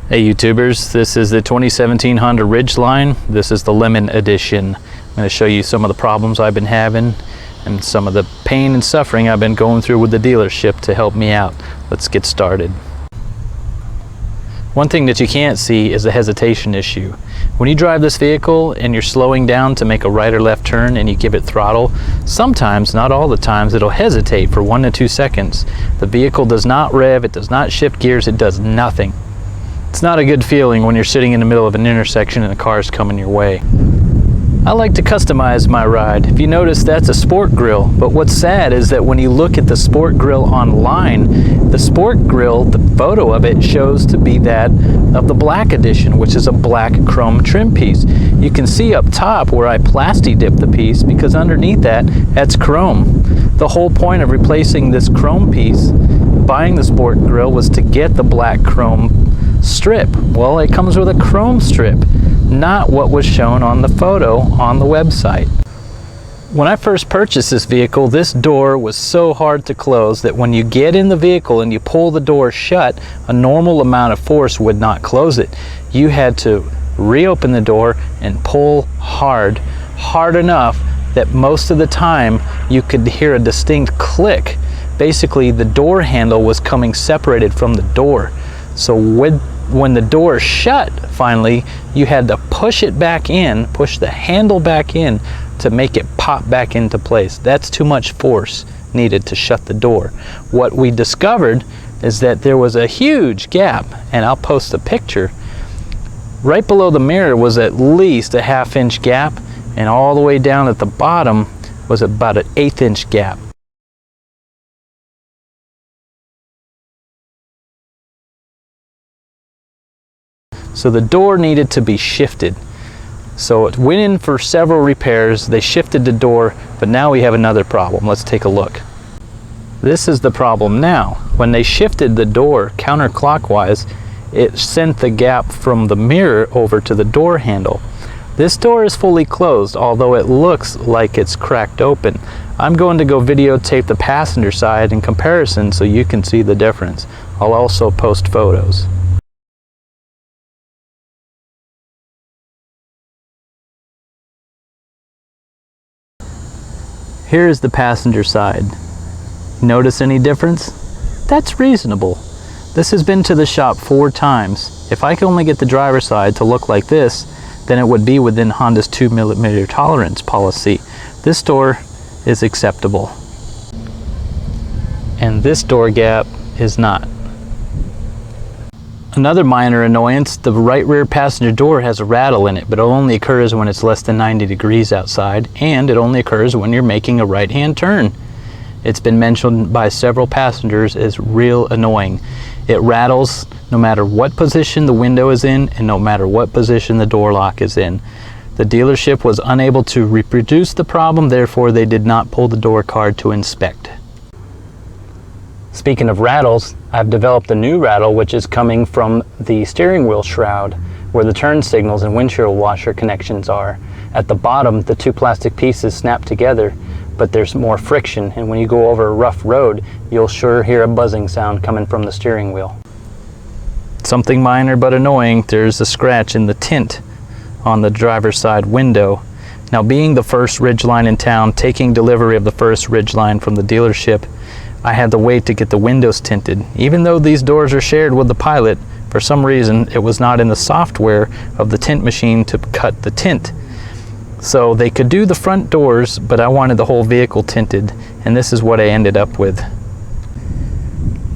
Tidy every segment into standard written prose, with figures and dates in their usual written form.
Hey YouTubers, this is the 2017 Honda Ridgeline. This is the Lemon Edition. I'm going to show you some of the problems I've been having and some of the pain and suffering I've been going through with the dealership to help me out. Let's get started. One thing that you can't see is the hesitation issue. When you drive this vehicle and you're slowing down to make a right or left turn and you give it throttle, sometimes, not all the times, it'll hesitate for 1 to 2 seconds. The vehicle does not rev, it does not shift gears, it does nothing. It's not a good feeling when you're sitting in the middle of an intersection and a car's coming your way. I like to customize my ride. If you notice, that's a Sport Grille, but what's sad is that when you look at the Sport Grille online, the Sport Grille, the photo of it shows to be that of the Black Edition, which is a black chrome trim piece. You can see up top where I plasti dipped the piece because underneath that's chrome. The whole point of replacing this chrome piece, buying the Sport Grille, was to get the black chrome strip. Well, it comes with a chrome strip, not what was shown on the photo on the website. When I first purchased this vehicle, this door was so hard to close that when you get in the vehicle and you pull the door shut, a normal amount of force would not close it. You had to reopen the door and pull hard enough that most of the time you could hear a distinct click. Basically, the door handle was coming separated from the door. So when the door shut, finally, you had to push it back in, push the handle back in to make it pop back into place. That's too much force needed to shut the door. What we discovered is that there was a huge gap, and I'll post a picture. Right below the mirror was at least a 1/2 inch gap, and all the way down at the bottom was about an 1/8 inch gap. So the door needed to be shifted. So it went in for several repairs, they shifted the door, but now we have another problem. Let's take a look. This is the problem now. When they shifted the door counterclockwise, it sent the gap from the mirror over to the door handle. This door is fully closed, although it looks like it's cracked open. I'm going to go videotape the passenger side in comparison so you can see the difference. I'll also post photos. Here is the passenger side. Notice any difference? That's reasonable. This has been to the shop 4 times. If I can only get the driver's side to look like this, then it would be within Honda's 2mm tolerance policy. This door is acceptable. And this door gap is not. Another minor annoyance, the right rear passenger door has a rattle in it, but it only occurs when it's less than 90 degrees outside, and it only occurs when you're making a right-hand turn. It's been mentioned by several passengers as real annoying. It rattles no matter what position the window is in and no matter what position the door lock is in. The dealership was unable to reproduce the problem, therefore they did not pull the door card to inspect. Speaking of rattles, I've developed a new rattle which is coming from the steering wheel shroud where the turn signals and windshield washer connections are. At the bottom, the 2 plastic pieces snap together, but there's more friction, and when you go over a rough road, you'll sure hear a buzzing sound coming from the steering wheel. Something minor but annoying, there's a scratch in the tint on the driver's side window. Now, being the first Ridgeline in town, taking delivery of the first Ridgeline from the dealership, I had to wait to get the windows tinted. Even though these doors are shared with the Pilot, for some reason it was not in the software of the tint machine to cut the tint. So they could do the front doors, but I wanted the whole vehicle tinted, and this is what I ended up with.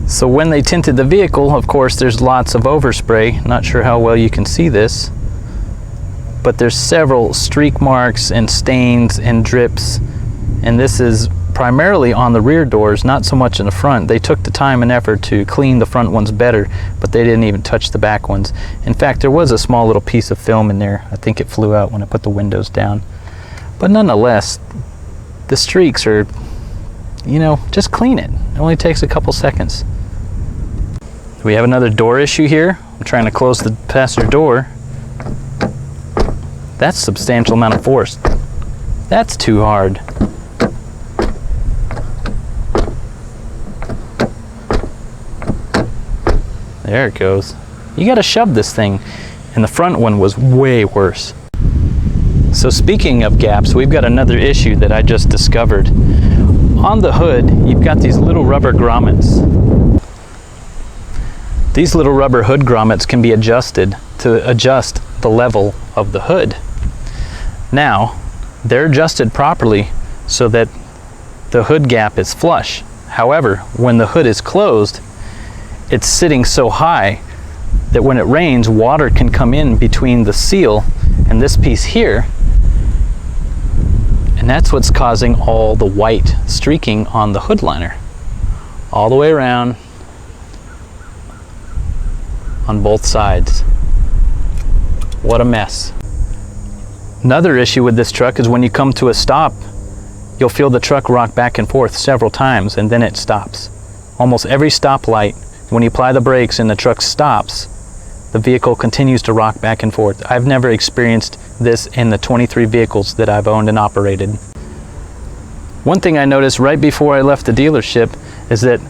So when they tinted the vehicle, of course there's lots of overspray. Not sure how well you can see this, but there's several streak marks and stains and drips, and this is primarily on the rear doors, not so much in the front. They took the time and effort to clean the front ones better, but they didn't even touch the back ones. In fact, there was a small little piece of film in there. I think it flew out when I put the windows down. But nonetheless, the streaks are, just clean it. It only takes a couple seconds. We have another door issue here. I'm trying to close the passenger door. That's a substantial amount of force. That's too hard. There it goes. You gotta shove this thing. And the front one was way worse. So speaking of gaps, we've got another issue that I just discovered. On the hood, you've got these little rubber grommets. These little rubber hood grommets can be adjusted to adjust the level of the hood. Now, they're adjusted properly so that the hood gap is flush. However, when the hood is closed, it's sitting so high that when it rains, water can come in between the seal and this piece here, and that's what's causing all the white streaking on the hood liner all the way around on both sides. What a mess. Another issue with this truck is when you come to a stop, you'll feel the truck rock back and forth several times and then it stops. Almost every stoplight, when you apply the brakes and the truck stops, the vehicle continues to rock back and forth. I've never experienced this in the 23 vehicles that I've owned and operated. One thing I noticed right before I left the dealership is that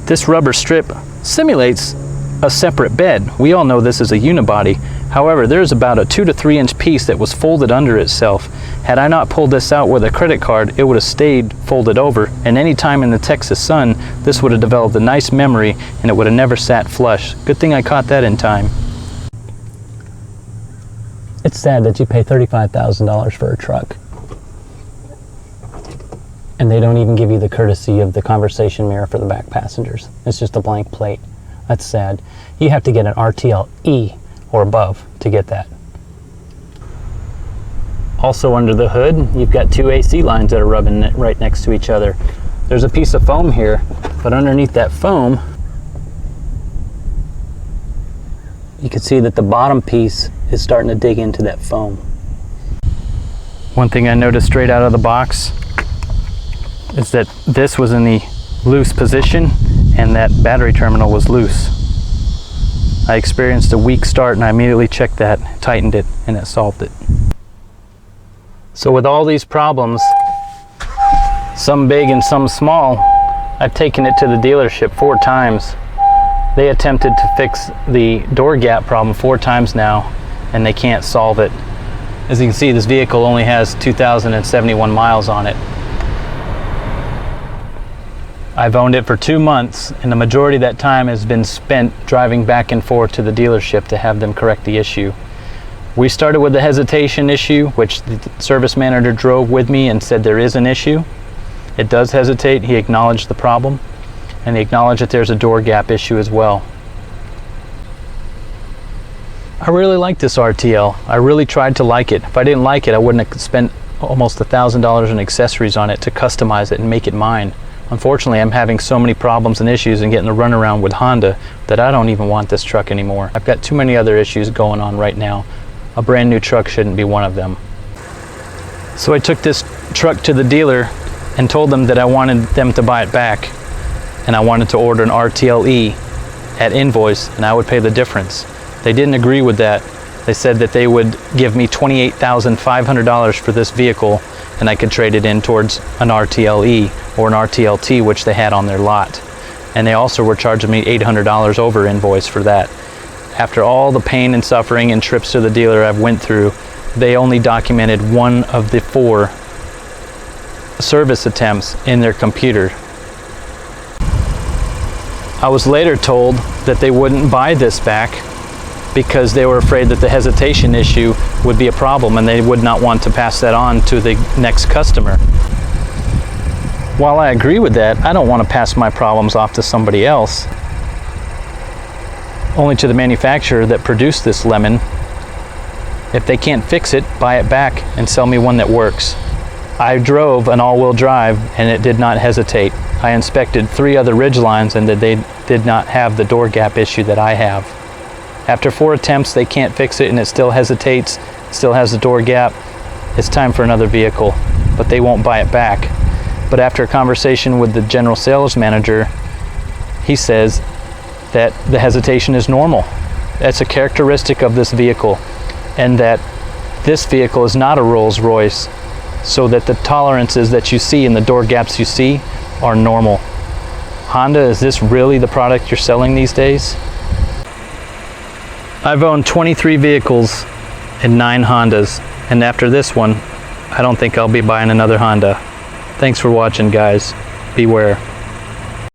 this rubber strip simulates a separate bed. We all know this is a unibody. However, there's about a 2 to 3 inch piece that was folded under itself. Had I not pulled this out with a credit card, it would have stayed folded over, and any time in the Texas sun, this would have developed a nice memory and it would have never sat flush. Good thing I caught that in time. It's sad that you pay $35,000 for a truck and they don't even give you the courtesy of the conversation mirror for the back passengers. It's just a blank plate. That's sad. You have to get an RTL-E or above to get that. Also under the hood, you've got 2 AC lines that are rubbing right next to each other. There's a piece of foam here, but underneath that foam, you can see that the bottom piece is starting to dig into that foam. One thing I noticed straight out of the box is that this was in the loose position and that battery terminal was loose. I experienced a weak start and I immediately checked that, tightened it, and it solved it. So with all these problems, some big and some small, I've taken it to the dealership 4 times. They attempted to fix the door gap problem 4 times now, and they can't solve it. As you can see, this vehicle only has 2,071 miles on it. I've owned it for 2 months, and the majority of that time has been spent driving back and forth to the dealership to have them correct the issue. We started with the hesitation issue, which the service manager drove with me and said there is an issue. It does hesitate. He acknowledged the problem, and he acknowledged that there's a door gap issue as well. I really like this RTL. I really tried to like it. If I didn't like it, I wouldn't have spent almost $1,000 in accessories on it to customize it and make it mine. Unfortunately, I'm having so many problems and issues and getting the runaround with Honda that I don't even want this truck anymore. I've got too many other issues going on right now. A brand new truck shouldn't be one of them. So I took this truck to the dealer and told them that I wanted them to buy it back, and I wanted to order an RTL-E at invoice and I would pay the difference. They didn't agree with that. They said that they would give me $28,500 for this vehicle and I could trade it in towards an RTL-E or an RTL-T, which they had on their lot. And they also were charging me $800 over invoice for that. After all the pain and suffering and trips to the dealer I've went through, they only documented 1 of the 4 service attempts in their computer. I was later told that they wouldn't buy this back because they were afraid that the hesitation issue would be a problem and they would not want to pass that on to the next customer. While I agree with that, I don't want to pass my problems off to somebody else, only to the manufacturer that produced this lemon. If they can't fix it, buy it back and sell me one that works. I drove an all-wheel drive and it did not hesitate. I inspected 3 other Ridgelines and they did not have the door gap issue that I have. After 4 attempts, they can't fix it and it still hesitates, still has the door gap. It's time for another vehicle, but they won't buy it back. But after a conversation with the general sales manager, he says that the hesitation is normal. That's a characteristic of this vehicle, and that this vehicle is not a Rolls-Royce, so that the tolerances that you see and the door gaps you see are normal. Honda, is this really the product you're selling these days? I've owned 23 vehicles and 9 Hondas, and after this one, I don't think I'll be buying another Honda. Thanks for watching, guys. Beware.